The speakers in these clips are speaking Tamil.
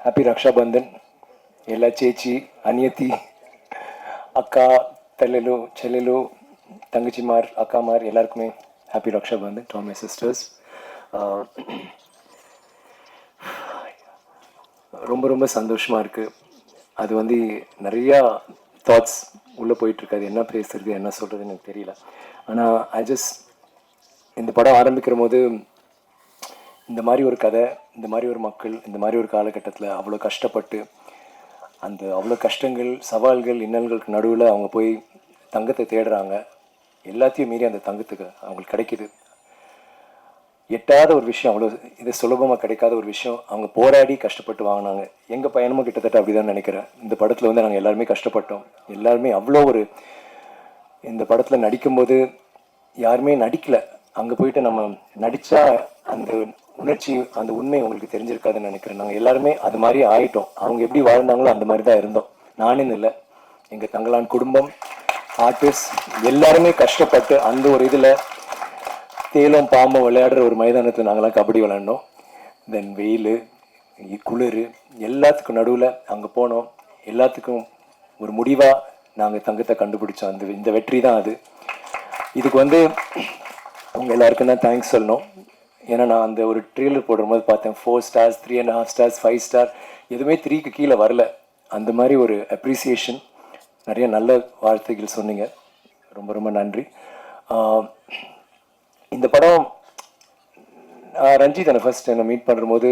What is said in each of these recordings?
హ్యాపీ రక్షాబంధన్. ఎలా చేచి అనియతి అక్క తల్లిలు చెల్లెలు தங்கச்சிமார் அக்காமார் எல்லாருக்குமே happy Rakshabandhan. To my sisters. ரொம்ப ரொம்ப சந்தோஷமாக இருக்குது. அது வந்து நிறையா தாட்ஸ் உள்ளே போயிட்டுருக்காது. என்ன பேசுறது என்ன சொல்கிறதுன்னு எனக்கு தெரியல. ஆனால் இந்த படம் ஆரம்பிக்கிற போது இந்த மாதிரி ஒரு கதை, இந்த மாதிரி ஒரு மக்கள், இந்த மாதிரி ஒரு காலகட்டத்தில் அவ்வளோ கஷ்டப்பட்டு அவ்வளோ கஷ்டங்கள் சவால்கள் இன்னல்களுக்கு நடுவில் அவங்க போய் தங்கத்தை தேடுறாங்க. எல்லாத்தையும் மீறி அந்த தங்கத்துக்கு அவங்களுக்கு கிடைக்கிது. எட்டாத ஒரு விஷயம், அவ்வளோ இது சுலபமாக கிடைக்காத ஒரு விஷயம் அவங்க போராடி கஷ்டப்பட்டு வாங்கினாங்க. எங்கள் பயணமும் கிட்டத்தட்ட அப்படி தான் நினைக்கிறேன். இந்த படத்தில் வந்து நாங்கள் எல்லாருமே கஷ்டப்பட்டோம். எல்லாருமே அவ்வளோ இந்த படத்தில் நடிக்கும்போது யாருமே நடிக்கலை. அங்கே போயிட்டு நம்ம நடித்தா அந்த உணர்ச்சி அந்த உண்மை உங்களுக்கு தெரிஞ்சிருக்காதுன்னு நினைக்கிறேன். நாங்கள் எல்லாருமே அது மாதிரி ஆகிட்டோம். அவங்க எப்படி வாழ்ந்தாங்களோ அந்த மாதிரி தான் இருந்தோம். நானும் இல்லை, எங்கள் தங்களான் குடும்பம், ஆர்டிஸ்ட் எல்லாருமே கஷ்டப்பட்டு அந்த ஒரு இதில் தேலும் பாம்பும் விளையாடுற ஒரு மைதானத்தில் நாங்களாம் கபடி விளையாண்டோம். தென் வெயில் குளிர் எல்லாத்துக்கும் நடுவில் அங்கே போனோம். எல்லாத்துக்கும் ஒரு முடிவாக நாங்கள் தங்கத்தை கண்டுபிடிச்சோம். இந்த வெற்றி தான் அது. இதுக்கு வந்து அவங்க எல்லாருக்கும் தான் தேங்க்ஸ் சொல்லணும். ஏன்னா நான் அந்த ஒரு ட்ரெய்லர் போடும்போது பார்த்தேன் 4 ஸ்டார்ஸ் 3.5 ஸ்டார்ஸ் 5 ஸ்டார் எதுவுமே 3க்கு கீழே வரல. அந்த மாதிரி ஒரு அப்ரிசியேஷன், நிறைய நல்ல வார்த்தைகள் சொன்னீங்க. ரொம்ப ரொம்ப நன்றி. இந்த படம் ரஞ்சித் என்னை ஃபர்ஸ்ட் என்னை மீட் பண்ணும்போது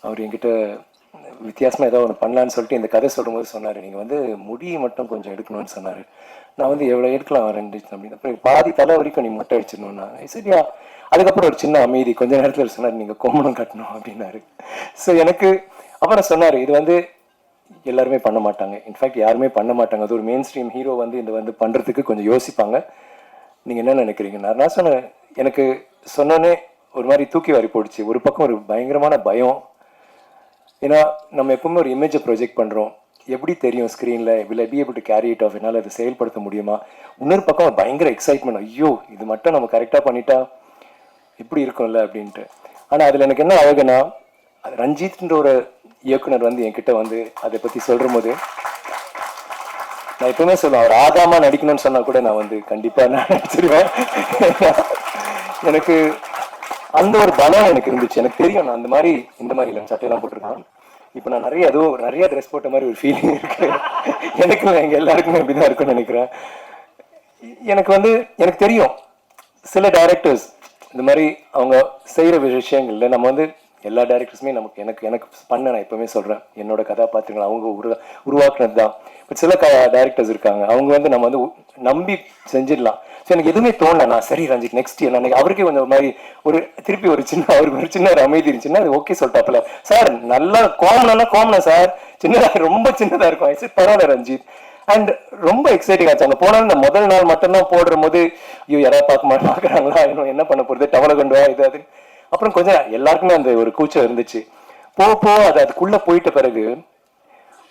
அவர் என்கிட்ட வித்தியாசமாக ஏதோ ஒன்று பண்ணலான்னு சொல்லிட்டு இந்த கதை சொல்லும்போது சொன்னார், நீங்கள் வந்து முடியை மட்டும் கொஞ்சம் எடுக்கணும்னு சொன்னார். நான் வந்து எவ்வளோ எடுக்கலாம் ரஞ்சித் அப்படின்னு. அப்புறம் பாதி தலை வரைக்கும் நீ மொட்டை அடிச்சிடணும்னா சரியா. அதுக்கப்புறம் ஒரு சின்ன அமைதி, கொஞ்ச நேரத்தில் சொன்னார் நீங்கள் கோமணம் கட்டணும் அப்படின்னாரு. ஸோ எனக்கு அப்புறம் சொன்னார், இது வந்து எல்லாருமே பண்ண மாட்டாங்க, இன்ஃபேக்ட் யாருமே பண்ண மாட்டாங்க. அது ஒரு மெயின் ஸ்ட்ரீம் ஹீரோ வந்து இந்த வந்து பண்ணுறதுக்கு கொஞ்சம் யோசிப்பாங்க. நீங்கள் என்ன நினைக்கிறீங்க? நான் சொன்னேன், எனக்கு சொன்னோன்னே ஒரு மாதிரி தூக்கி வாரி போடுச்சு. ஒரு பக்கம் ஒரு பயங்கரமான பயம். ஏன்னா நம்ம எப்பவுமே ஒரு இமேஜை ப்ரொஜெக்ட் பண்ணுறோம். எப்படி தெரியும் ஸ்க்ரீனில், will I be able to carry it of, என்னால் அதை செயல்படுத்த முடியுமா? இன்னொரு பக்கம் பயங்கர எக்ஸைட்மெண்ட், ஐயோ இது மட்டும் நம்ம கரெக்டாக பண்ணிட்டா எப்படி இருக்கும்ல அப்படின்ட்டு. ஆனால் அதில் எனக்கு என்ன அழகுனா, ரஞ்சித்ன்ற ஒரு இயக்குனர் வந்து என்கிட்ட வந்து அதை பற்றி சொல்கிற போது நான் எப்பவுமே சொல்லுவேன், அவர் ஆதாமா நடிக்கணும்னு சொன்னால் கூட நான் வந்து கண்டிப்பாக நான் நடிச்சிருவேன். எனக்கு அந்த ஒரு பலம் எனக்கு இருந்துச்சு. எனக்கு தெரியும் நான் இந்த மாதிரி இல்லை சட்டையெல்லாம் போட்டிருக்கேன். இப்போ நான் நிறைய ட்ரெஸ் போட்ட மாதிரி ஒரு ஃபீலிங் இருக்கு. எனக்கு எங்கள் எல்லாருக்குமே அப்படிதான் இருக்குன்னு நினைக்கிறேன். எனக்கு தெரியும் சில டைரக்டர்ஸ் இந்த மாதிரி அவங்க செய்கிற விஷயங்கள்ல நம்ம வந்து எல்லா டைரக்டர்ஸுமே எனக்கு பண்ண நான் எப்பவுமே சொல்கிறேன், என்னோட கதாபாத்திரங்கள் அவங்க உருவாக்குனது தான். பட் சில டைரக்டர்ஸ் இருக்காங்க, அவங்க வந்து நம்ம வந்து நம்பி செஞ்சிடலாம். ஸோ எனக்கு எதுவுமே தோணல. நான் சரி ரஞ்சித் நெக்ஸ்ட் இயர் நான் அவருக்கே கொஞ்சம் ஒரு மாதிரி திருப்பி அவருக்கு ஒரு சின்ன ஒரு அமைதி இருந்துச்சுன்னா அது ஓகே சொல்லிட்டாப்புல, சார் நல்லா கோமனா சார் சின்னதாக ரொம்ப சின்னதாக இருக்கும். சரி பரவாயில்ல ரஞ்சித். அண்ட் ரொம்ப எக்ஸைட்டிங் ஆச்சு. அங்கே போனாலும் இந்த முதல் நாள் மட்டும்தான் போடுற போது ஐயோ யாராவது பார்க்குறாங்களா, இன்னும் என்ன பண்ண போகிறது, டவலை கொண்டு வா இது அது. அப்புறம் கொஞ்சம் எல்லாருக்குமே அந்த ஒரு கூச்சம் இருந்துச்சு. அதுக்குள்ள போயிட்ட பிறகு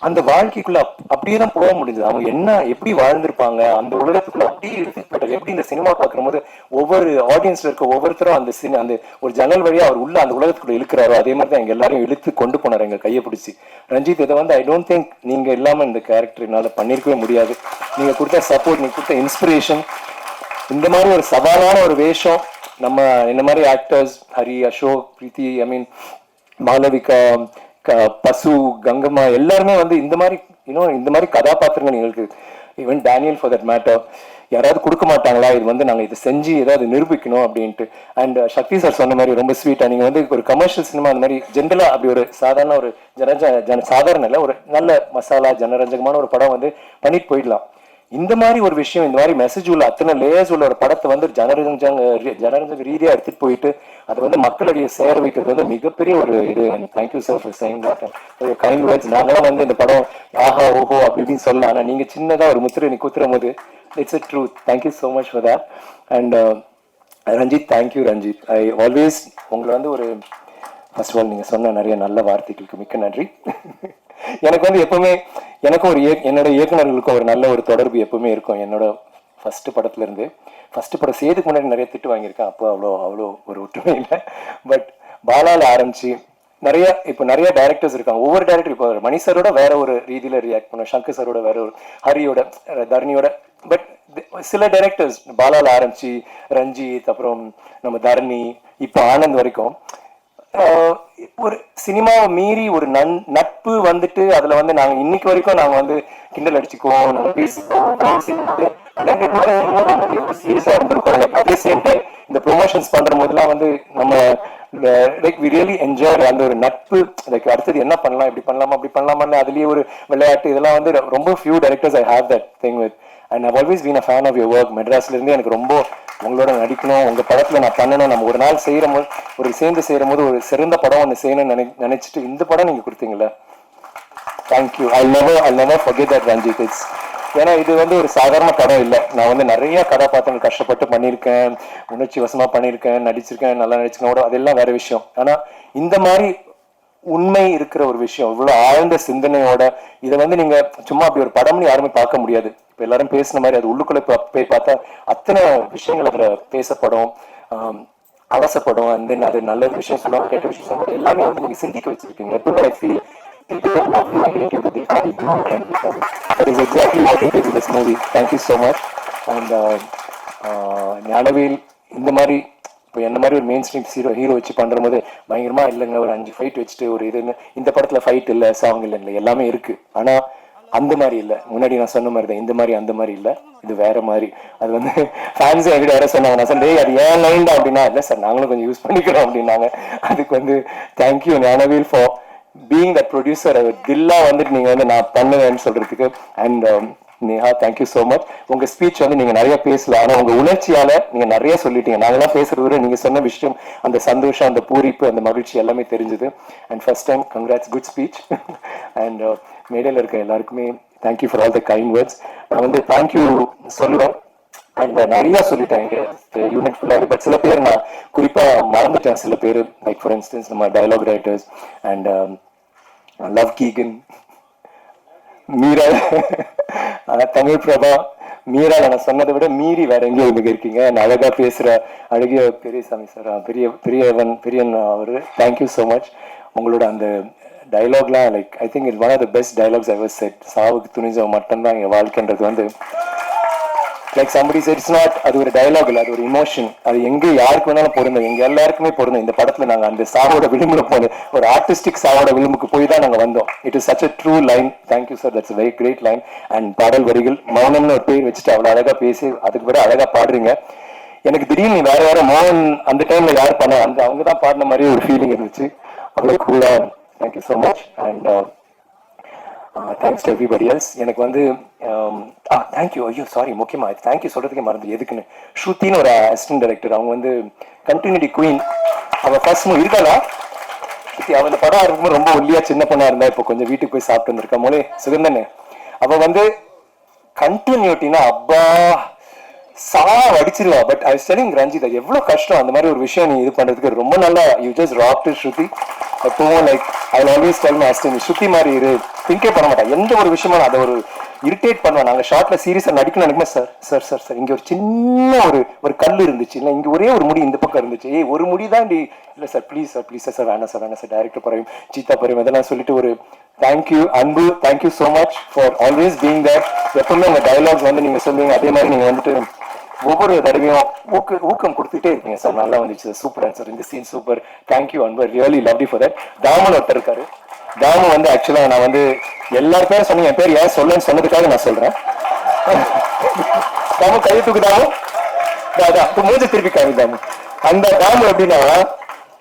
அந்த வாழ்க்கைக்குள்ள அப்படியே தான் போக முடிஞ்சது. அவங்க எப்படி வாழ்ந்திருப்பாங்க அந்த உலகத்துக்குள்ள அப்படியே எடுத்துக்கிட்டது. எப்படி இந்த சினிமா பார்க்குற போது ஒவ்வொரு ஆடியன்ஸ்ல இருக்க ஒவ்வொருத்தரும் அந்த ஒரு ஜன்னல் வழியா அவர் உள்ள அந்த உலகத்துக்குள்ள இழுக்கிறாரோ அதே மாதிரி தான் எங்க எல்லாரும் இழுத்து கொண்டு போனார் எங்க கையை பிடிச்சி. ரஞ்சித் இதை வந்து ஐ டோன்ட் திங்க் நீங்க இல்லாம இந்த கேரக்டர் என்னால பண்ணிருக்கவே முடியாது. நீங்க கொடுத்த சப்போர்ட், நீங்க கொடுத்த இன்ஸ்பிரேஷன், இந்த மாதிரி ஒரு சவாலான ஒரு வேஷம் நம்ம இந்த மாதிரி ஆக்டர்ஸ் ஹரி, அசோக், பிரீத்தி, ஐ மீன் மாளவிகா, பசு, கங்கம்மா எல்லாருமே வந்து இந்த மாதிரி கதாபாத்திரங்கள் எங்களுக்கு, even Daniel for that matter, யாராவது கொடுக்க மாட்டாங்களா இது வந்து நாங்கள் இதை செஞ்சு ஏதாவது நிரூபிக்கணும் அப்படின்ட்டு. அண்ட் சக்தி சார் சொன்ன மாதிரி ரொம்ப ஸ்வீட்டாக நீங்கள் வந்து ஒரு கமர்ஷியல் சினிமா அந்த மாதிரி ஜென்ரலாக அப்படி ஒரு சாதாரண ஒரு சாதாரண இல்லை, ஒரு நல்ல மசாலா ஜனரஞ்சகமான ஒரு படம் வந்து பண்ணிட்டு போயிடலாம். இந்த மாதிரி ஒரு விஷயம், இந்த மாதிரி மெசேஜ் உள்ள அத்தனை லேயர்ஸ் உள்ள ஒரு படத்தை வந்து ஜனரஞ்சக ரீதியா எடுத்துட்டு போயிட்டு அதை வந்து மக்களிடையே சேர வைக்கிறது வந்து மிகப்பெரிய ஒரு இது. Thank you sir for saying that. Kind words. நாங்களாம் வந்து இந்த படம் ஆஹா ஓஹோ அப்படி இப்படின்னு சொல்லலாம். ஆனால் நீங்க சின்னதா ஒரு முத்திரை நீ குத்துற போது it's a truth. Thank you so much for that. And Ranjith, thank you Ranjith. I always உங்களை வந்து ஒரு ஃபர்ஸ்ட் ஆஃப் ஆல் நீங்கள் சொன்ன நிறைய நல்ல வார்த்தைகளுக்கு மிக்க நன்றி. எனக்கு வந்து எப்பவுமே எனக்கும் என்னோட இயக்குநர்களுக்கும் ஒரு நல்ல ஒரு தொடர்பு எப்பவுமே இருக்கும். என்னோட ஃபர்ஸ்ட் படத்துல இருந்து ஃபர்ஸ்ட் படம் செய்யறதுக்கு முன்னாடி நிறைய திட்டு வாங்கியிருக்கேன். அப்போ அவ்வளோ ஒரு ஒற்றுமை இல்லை. பட் பாலால ஆரம்பிச்சு நிறைய டேரக்டர்ஸ் இருக்காங்க. ஒவ்வொரு டேரக்டர் இப்போ மணி சாரோட வேற ஒரு ரீதியில ரியாக்ட் பண்ணும், சங்கர் சாரோட வேற ஒரு, ஹரியோட, தரணியோட. பட் சில டைரக்டர்ஸ் பாலால ஆரம்பிச்சு ரஞ்சித், அப்புறம் நம்ம தரணி, இப்போ ஆனந்த் வரைக்கும் ஒரு சினிமாவை மீறி ஒரு நட்பு வந்துட்டு அதுல வந்து நாங்க இன்னைக்கு வரைக்கும் நாங்க வந்து கிண்டல் அடிச்சுக்குவோம், நாங்க இந்த ப்ரொமோஷன்ஸ் பண்ற போதெல்லாம் வந்து நம்ம லைக் வி ரியலி என்ஜாய் அந்த ஒரு நட்பு. லைக் அடுத்தது என்ன பண்ணலாம், இப்படி பண்ணலாமா அப்படி பண்ணலாமான்னு அதுலயே ஒரு விளையாட்டு, இதெல்லாம் வந்து ரொம்ப few directors I have that thing with. And I've always been a fan of your work. மெட்ராஸ்ல இருந்து எனக்கு ரொம்ப உங்களோட நடிக்கணும், உங்க படத்துல நான் பண்ணணும், நம்ம ஒரு நாள் செய்யற போது ஒரு சேர்ந்து செய்யற போது ஒரு சிறந்த படம் ஒன்று செய்யணும்னு நினைச்சிட்டு இந்த படம் நீங்க கொடுத்தீங்களா, thank you. I never forget that Ranjith. It's ஏன்னா இது வந்து ஒரு சாதாரண படம் இல்லை. நான் வந்து நிறைய கதாபாத்திரங்கள் கஷ்டப்பட்டு பண்ணியிருக்கேன், உணர்ச்சி வசமா பண்ணியிருக்கேன், நடிச்சிருக்கேன், நல்லா நடிச்சிருக்கேன், அதெல்லாம் வேற விஷயம். ஆனா இந்த மாதிரி உண்மை இருக்கிற ஒரு விஷயம், இவ்வளவு ஆழ்ந்த சிந்தனையோட இதை வந்து நீங்க சும்மா அப்படி ஒரு படம்னு யாருமே பார்க்க முடியாது. இப்ப எல்லாரும் பேசின மாதிரி அது உள்ளுக்குள்ள போய் பார்த்தா அத்தனை விஷயங்கள் அதுல பேசப்படும், அவசப்படும். அண்ட் தென் அது நல்ல விஷயம் சொல்லுவாங்க, கெட்ட விஷயம் சொல்லுவாங்க, எல்லாமே வந்து நீங்க சிந்திக்க வச்சிருக்கீங்க. That is exactly what it is in this movie. Thank you so much. And Gnanavel இந்த மாதிரி இப்போ என்ன மாதிரி ஒரு மெயின் ஸ்ட்ரீம் ஹீரோ வச்சு பண்ற போது பயங்கரமா இல்லைங்க, ஒரு 5 ஃபைட் வச்சுட்டு ஒரு இதுன்னு. இந்த படத்துல ஃபைட் இல்லை, சாங் இல்லை, எல்லாமே இருக்கு. ஆனா அந்த மாதிரி இல்லை. முன்னாடி நான் சொன்ன மாதிரி தான், இந்த மாதிரி அந்த மாதிரி இல்லை, இது வேற மாதிரி. அது வந்து ஃபேன்ஸ் என்கிட்ட வேற சொன்னாங்க. நான் சொன்னேன் அது ஏன் லைன் தான் அப்படின்னா, இல்லை சார் நாங்களும் கொஞ்சம் யூஸ் பண்ணிக்கிறோம் அப்படின்னாங்க. அதுக்கு வந்து thank you Gnanavel for being that producer. தில்லா வந்துட்டு நீங்க வந்து நான் பண்ணுவேன்னு சொல்றதுக்கு. And Neha, thank you so much. உங்க ஸ்பீச் வந்து நீங்க நிறைய பேசல, ஆனா உங்க உணர்ச்சியால நீங்க நிறைய சொல்லிட்டீங்க. நாங்கெல்லாம் பேசுறது விட நீங்க சொன்ன விஷயம், அந்த சந்தோஷம், அந்த பூரிப்பு, அந்த மகிழ்ச்சி எல்லாமே தெரிஞ்சது. And first time congrats, good speech. And மேடையில் இருக்க எல்லாருக்குமே thank you for all the kind words. நான் வந்து தேங்க்யூ சொல்லுவேன். அண்ட் நிறைய சொல்லிட்டேன் யூனிட் ஃபுல்லாக. பட் சில பேர் நான் குறிப்பா மறந்துட்டேன். சில பேர் லைக் ஃபார் இன்ஸ்டன்ஸ் நம்ம டயலாக் ரைட்டர்ஸ் அண்ட் லவ் கீகன், மீரா, தமிழ் பிரபா, மீரா நான் சொன்னதை விட மீறி வேற எங்கேயோ இங்க இருக்கீங்க. அழகா பேசுற அழகிய பெரியசாமி சார், பெரியன் அவரு, தேங்க்யூ ஸோ மச். உங்களோட அந்த டைலாக்லாம் like I think it one of the best dialogues ever said. சாவுக்கு துணிஞ்சவன் மட்டும்தான் என் வாழ்க்கைன்றது வந்து like somebody said it's not, அது ஒரு டயலாக் இல்லை, அது ஒரு இமோஷன். அது எங்க யாருக்கு வேணாலும் பொருந்தும், எங்க எல்லாருக்குமே பொருந்தும். இந்த படத்துல நாங்க அந்த சாவோட விளிம்புல போனோம், ஒரு ஆர்டிஸ்டிக் சாவோட விளிம்புக்கு போய் தான் நாங்க வந்தோம். It is such a true line. thank you sir, that's a very great line. and பாடல் வரிகள் மௌனம்னு ஒரு பேர் வச்சுட்டு அவ்வளவு அழகா பேசி அதுக்கு பிறகு அழகா பாடுறீங்க. எனக்கு திடீர்னு வேற மோகன் அந்த டைம்ல யார் பண்ண அந்த அவங்க தான் பாடின மாதிரி ஒரு ஃபீலிங் இருந்துச்சு. அவ்வளவு கூலா. Thank you so much. And thanks to everybody else. எனக்கு வந்து தேங்க்யூ, ஐயோ சாரி, முக்கியமா தேங்க்யூ சொல்றதுக்கே மறந்து. எதுக்குன்னு, ஸ்ருத்தின்னு ஒரு அசிஸ்டன்ட் டைரக்டர், அவங்க வந்து கண்டினியூட்டி குயின். அவ ஃபர்ஸ்ட் மூவி இருக்காளா, அவ இந்த படம் இருக்கும்போது ரொம்ப ஒல்லியா சின்ன பொண்ணா இருந்தா, இப்போ கொஞ்சம் வீட்டுக்கு போய் சாப்பிட்டு வந்திருக்கா மோலே சுகந்தன்னு. அவ வந்து கண்டினியூட்டினா அப்பா அடிச்சிருவா. பட் ஐ ஸ்டெலிங் ரஞ்சித், எவ்வளவு கஷ்டம் அந்த மாதிரி ஒரு விஷயம் நீ இது பண்றதுக்கு. ரொம்ப நல்லா யூ ஜஸ்ட் ராக்ட் ஸ்ருதி. எப்பவும் like I always tell my assistant, Shruti மாதிரி இரு, திங்கே பண்ண மாட்டேன். எந்த ஒரு விஷயமா அதை ஒரு இரிட்டேட் பண்ணுவேன். நாங்க ஷார்ட்ல சீரியஸா நடிக்கணும் நினைக்குமே, சார் சார் சார் சார் இங்க ஒரு சின்ன ஒரு கல் இருந்துச்சு, இல்லை இங்க ஒரே ஒரு முடி இந்த பக்கம் இருந்துச்சு, ஒரு முடி தான் இல்லை சார் ப்ளீஸ் சார் வேணாம் சார் டைரக்டர் பறையும் சீத்தா பறையும் இதெல்லாம் சொல்லிட்டு ஒரு thank you Anbu. Thank you so much for always being there. எப்பவுமே உங்க டயலாக்ஸ் வந்து நீங்க சொல்லுவீங்க, அதே மாதிரி நீங்க வந்துட்டு ஒவ்வொரு தடவையும் ஊக்கம் கொடுத்துட்டே இருக்கீங்க சார். நல்லா வந்துச்சு, சூப்பர் சார், இந்த scene super, thank you Anbu, really love you for that. Thaman ஒருத்தர் இருக்காரு. தாமு வந்து ஆக்சுவலா நான் வந்து எல்லாரும் பேரும் சொன்னீங்க, என் பேர் ஏன் சொல்லுன்னு சொன்னதுக்காக நான் சொல்றேன். தாமு கையை தூக்கு. தாமு மூஞ்ச திருப்பி காமி. தாமு அந்த தாமு எப்படின்னா,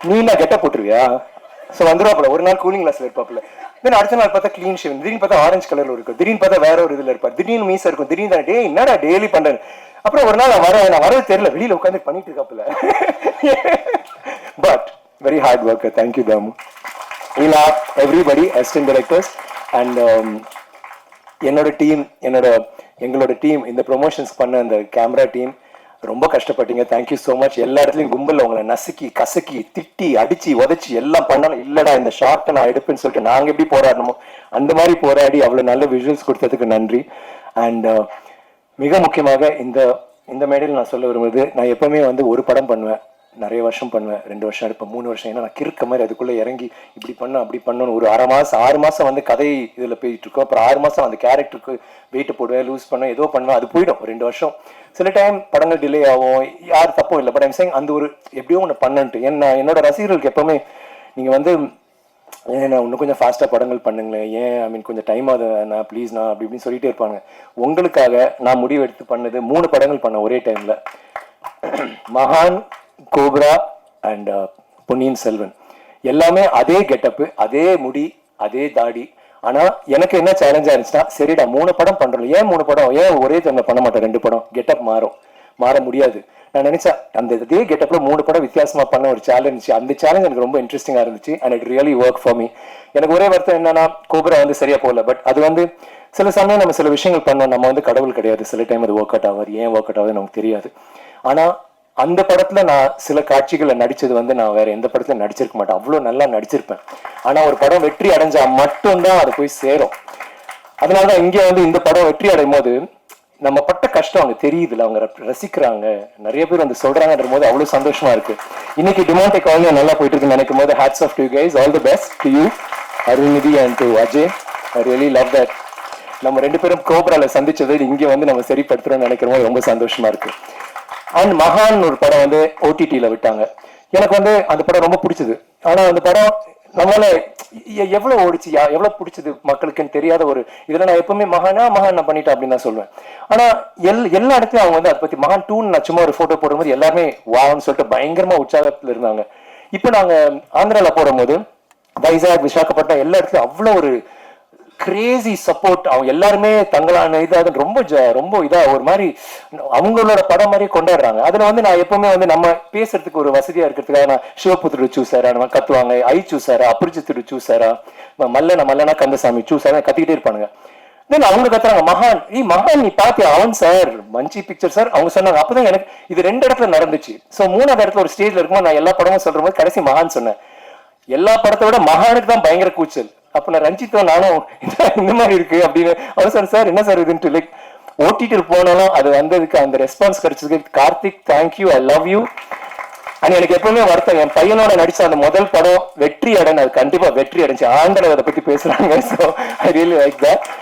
நீ நான் கெட்ட போட்டுருவியா, ஸோ வந்துருவாப்புல. ஒரு நாள் கூலிங் கிளாஸ்ல இருப்பாப்புல, தென் அடுத்த நாள் பார்த்தா கிளீன் ஷேவ், திடீர்னு பார்த்தா ஆரஞ்சு கலர்ல இருக்கும், திடீர்னு பார்த்தா வேற ஒரு இதுல இருப்பார், திடீர்னு மீசா இருக்கும், திடீர்னு டே என்னடா டெய்லி பண்றேன். அப்புறம் ஒரு நாள் நான் வரது தெரியல, வெளியில உட்காந்து பண்ணிட்டு இருக்காப்புல. But very hard worker. Thank you Thamu. இல்லா எவ்ரிபடி அசிஸ்டன்ட் டைரக்டர்ஸ் அண்ட் எங்களோட டீம், இந்த ப்ரொமோஷன்ஸ் பண்ண அந்த கேமரா டீம் ரொம்ப கஷ்டப்பட்டீங்க. Thank you so much. எல்லா இடத்துலையும் கும்பலில் உங்களை நசுக்கி கசக்கி திட்டி அடிச்சு உதச்சி எல்லாம் பண்ணாலும், இல்லடா இந்த ஷார்ட்டை நான் எடுப்பேன்னு சொல்லிட்டு நாங்கள் எப்படி போராடணுமோ அந்த மாதிரி போராடி அவ்வளோ நல்ல விஷுவல்ஸ் கொடுத்ததுக்கு நன்றி. அண்ட் மிக முக்கியமாக இந்த மேடையில் நான் சொல்ல விரும்புவது, நான் எப்பவுமே வந்து ஒரு படம் பண்ணுவேன், நிறைய வருஷம் பண்ணுவேன், 2 வருஷம் எடுப்பேன், 3 வருஷம். ஏன்னா நான் கிறுக்க மாதிரி அதுக்குள்ளே இறங்கி இப்படி பண்ண அப்படி பண்ணணும். ஒரு 1/2 மாதம் 6 மாதம் வந்து கதை இதில் போயிட்டு இருக்கோம். அப்புறம் 6 மாதம் அந்த கேரக்டருக்கு வெயிட்டு போடுவேன், லூஸ் பண்ணுவேன், ஏதோ பண்ணுவேன், அது போயிடும் 2 வருஷம். சில டைம் படங்கள் டிலே ஆகும், யார் தப்பும் இல்லை. பட் ஐம் சேயிங் அந்த ஒரு எப்படியோ ஒன்று பண்ணன்ட்டு. ஏன்னா என்னோட ரசிகர்களுக்கு எப்போவுமே நீங்கள் வந்து ஏன் நான் இன்னும் கொஞ்சம் ஃபாஸ்ட்டாக படங்கள் பண்ணுங்களேன், ஏன் ஐ மீன் கொஞ்சம் டைம் ஆகுது நான் ப்ளீஸ் நான் அப்படி இப்படின்னு சொல்லிட்டே இருப்பாங்க. உங்களுக்காக நான் முடிவு எடுத்து பண்ணது 3 படங்கள் பண்ணேன் ஒரே டைமில். மகான், கோப்ரா அண்ட் பொன்னியின் செல்வன். எல்லாமே அதே கெட்டப்பு, அதே முடி, அதே தாடி. ஆனால் எனக்கு என்ன சேலஞ்சாக இருந்துச்சுன்னா, சரிடா 3 படம் பண்ணுறோம், ஏன் 3 படம், ஏன் ஒரே டைமில் பண்ண மாட்டேன் 2 படம், கெட்டப் மாற முடியாது. நான் நினைச்சேன் அந்த இதே கெட்டப்ல 3 படம் வித்தியாசமா பண்ண ஒரு சேலஞ்ச். அந்த சேலஞ்ச் எனக்கு ரொம்ப இன்ட்ரெஸ்டிங்கா இருந்துச்சு and it really work for me. எனக்கு ஒரே வருத்தம் என்னன்னா கோப்ரா வந்து சரியா போகல. பட் அது வந்து சில சமயம் நம்ம சில விஷயங்கள் பண்ணோம், நம்ம வந்து கடவுள் கிடையாது, சில டைம் அது ஒர்க் அவுட் ஆகாது. ஏன் ஒர்க் அவுட் ஆகுது நமக்கு தெரியாது. ஆனா அந்த படத்துல நான் சில காட்சிகளை நடிச்சது வந்து நான் வேற எந்த படத்துல நடிச்சிருக்க மாட்டேன், அவ்வளோ நல்லா நடிச்சிருப்பேன். ஆனா ஒரு படம் வெற்றி அடைஞ்சா மட்டும்தான் அது போய் சேரும். அதனாலதான் இங்க வந்து இந்த படம் வெற்றி அடையும் போது நம்ம பட்ட கஷ்டம் அவங்க தெரியுதுல, அவங்க ரசிக்கிறாங்க, நிறைய பேர் வந்து சொல்றாங்கன்ற போது அவ்வளவு சந்தோஷமா இருக்கு. இன்னைக்கு டிமாண்டெக் வந்து நல்லா போயிட்டு இருக்குன்னு நினைக்கும் போது hats off to you guys, all the best to you Arulnithi and to Ajay. I really love that. நம்ம 2 பேரும் கோப்ரால சந்திச்சது இங்க வந்து நம்ம சரிப்படுத்துறோம்னு நினைக்கிற போது ரொம்ப சந்தோஷமா இருக்கு. அண்ட் மகான் ஒரு படம் வந்து ஓடிடியில விட்டாங்க. எனக்கு வந்து அந்த படம் ரொம்ப பிடிச்சது. ஆனா அந்த படம் நம்மளால எவ்வளவு ஓடிச்சு, எவ்வளவு பிடிச்சது மக்களுக்குன்னு தெரியாத ஒரு இதுல நான் எப்பவுமே மகான் நான் பண்ணிட்டேன் அப்படின்னு நான் சொல்லுவேன். ஆனா எல்லா இடத்துலயும் அவங்க வந்து அதை பத்தி மகான் 2 நான் சும்மா ஒரு போட்டோ போடும்போது எல்லாருமே வான்னு சொல்லிட்டு பயங்கரமா உற்சாகத்துல இருந்தாங்க. இப்போ நாங்க ஆந்திரால போடும்போது வைசாக், விசாகப்பட்டினம் எல்லா இடத்துலயும் அவ்வளவு ஒரு கிரேசி சப்போர்ட். அவங்க எல்லாருமே தங்களான இதாக ரொம்ப இதா ஒரு மாதிரி அவங்களோட படம் மாதிரி கொண்டாடுறாங்க. அதுல வந்து நான் எப்பவுமே வந்து நம்ம பேசுறதுக்கு ஒரு வசதியா இருக்கிறதுக்காக நான் சிவபுத்திர சூசாரா நம்ம கத்துவாங்க, ஐ சூசாரா, அபரிஜித்து சூசாரா, மல்லனா கந்தசாமி சூசாரா கத்திக்கிட்டே இருப்பானுங்க. தென் அவங்க கத்துறாங்க மகான், மகான் நீ பாத்தியா, அவன் சார் மஞ்சி பிக்சர் சார் அவங்க சொன்னாங்க. அப்பதான் எனக்கு இது 2 இடத்துல நடந்துச்சு. ஸோ 3வது இடத்துல ஒரு ஸ்டேஜ்ல இருக்கும்போது நான் எல்லா படமும் சொல்ற போது கடைசி மகான் சொன்னேன். எல்லா படத்தை விட மகானுக்கு தான் பயங்கர கூச்சல். அப்ப நான் ரஞ்சித்தும் நானும் இந்த மாதிரி இருக்கு அப்படின்னு அவர் சார் என்ன சார் இதுன்ட்டு லைக் ஓடிடியில் போனாலும் அது வந்ததுக்கு அந்த ரெஸ்பான்ஸ் கிடைச்சதுக்கு Karthik thank you, I love you. And எனக்கு எப்பவுமே வருத்தம், என் பையனோட நடிச்ச அந்த முதல் படம் வெற்றி அடைஞ்சு, அது கண்டிப்பா வெற்றி அடைஞ்சு. ஆண்களை அதை பத்தி பேசுறாங்க. So I really like that.